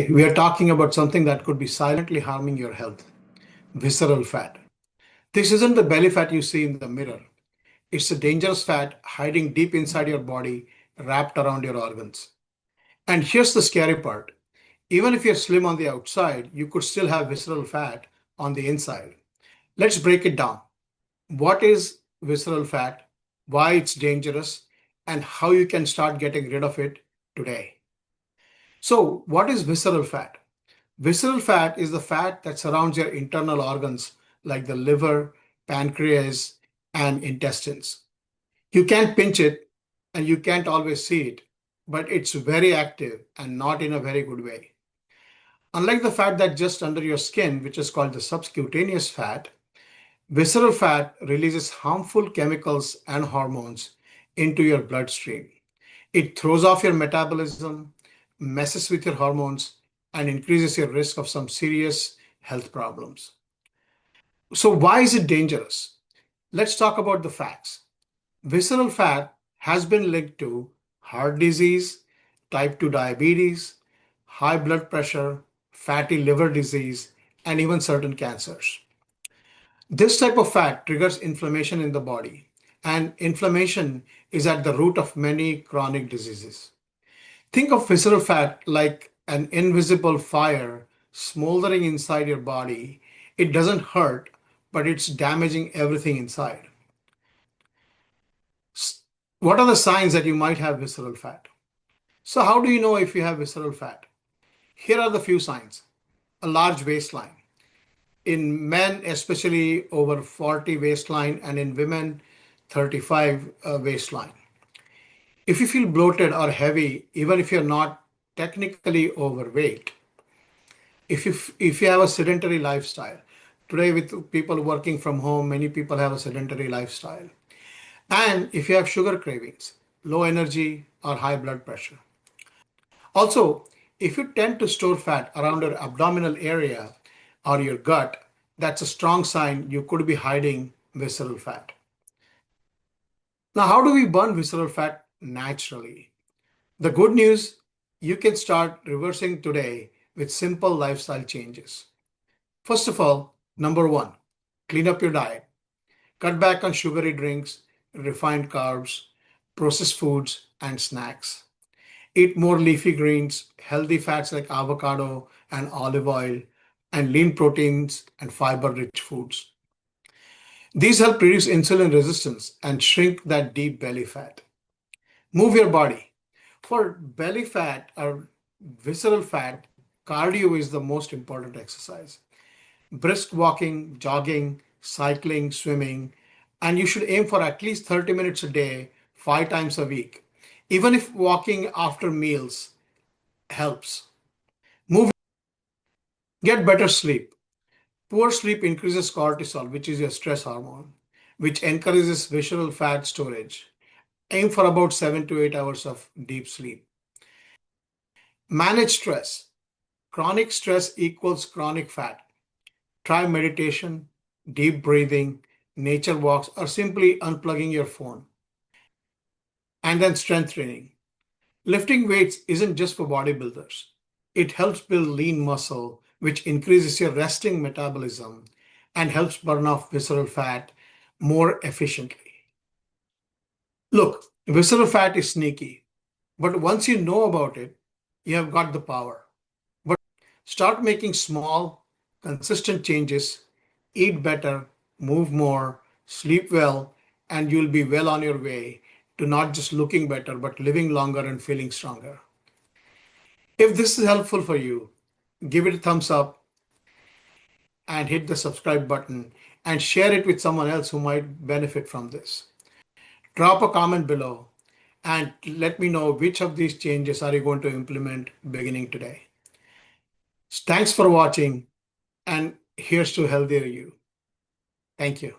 Today, we are talking about something that could be silently harming your health: visceral fat. This isn't the belly fat you see in the mirror. It's a dangerous fat hiding deep inside your body, wrapped around your organs. And here's the scary part: even if you're slim on the outside, you could still have visceral fat on the inside. Let's break it down. What is visceral fat, why it's dangerous, and how you can start getting rid of it today. So, what is visceral fat? Visceral fat is the fat that surrounds your internal organs like the liver, pancreas, and intestines. You can't pinch it and you can't always see it, but it's very active and not in a very good way. Unlike the fat that's just under your skin, which is called the subcutaneous fat, visceral fat releases harmful chemicals and hormones into your bloodstream. It throws off your metabolism, messes with your hormones, and increases your risk of some serious health problems. So, why is it dangerous? Let's talk about the facts. Visceral fat has been linked to heart disease, type 2 diabetes, high blood pressure, fatty liver disease, and even certain cancers. This type of fat triggers inflammation in the body, and inflammation is at the root of many chronic diseases. Think of visceral fat like an invisible fire smoldering inside your body. It doesn't hurt, but it's damaging everything inside. What are the signs that you might have visceral fat? So, how do you know if you have visceral fat? Here are the few signs: a large waistline. In men, especially over 40 waistline, and in women, 35 waistline. If you feel bloated or heavy, even if you're not technically overweight, if you have a sedentary lifestyle, today with people working from home, many people have a sedentary lifestyle. And if you have sugar cravings, low energy, or high blood pressure. Also, if you tend to store fat around your abdominal area or your gut, that's a strong sign you could be hiding visceral fat. Now, how do we burn visceral fat naturally? The good news: you can start reversing today with simple lifestyle changes. First of all, number one, clean up your diet. Cut back on sugary drinks, refined carbs, processed foods, and snacks. Eat more leafy greens, healthy fats like avocado and olive oil, and lean proteins and fiber rich foods. These help reduce insulin resistance and shrink that deep belly fat. Move your body. For belly fat or visceral fat, cardio is the most important exercise. Brisk walking, jogging, cycling, swimming, and you should aim for at least 30 minutes a day, 5 times a week. Even if walking after meals helps. Move, get better sleep. Poor sleep increases cortisol, which is your stress hormone, which encourages visceral fat storage. Aim for about 7 to 8 hours of deep sleep. Manage stress. Chronic stress equals chronic fat. Try meditation, deep breathing, nature walks, or simply unplugging your phone. And then strength training. Lifting weights isn't just for bodybuilders. It helps build lean muscle, which increases your resting metabolism and helps burn off visceral fat more efficiently. Look, visceral fat is sneaky, but once you know about it, you have got the power. But start making small, consistent changes: eat better, move more, sleep well, and you'll be well on your way to not just looking better, but living longer and feeling stronger. If this is helpful for you, give it a thumbs up and hit the subscribe button and share it with someone else who might benefit from this. Drop a comment below and let me know which of these changes are you going to implement beginning today. Thanks for watching, and here's to healthier you. Thank you.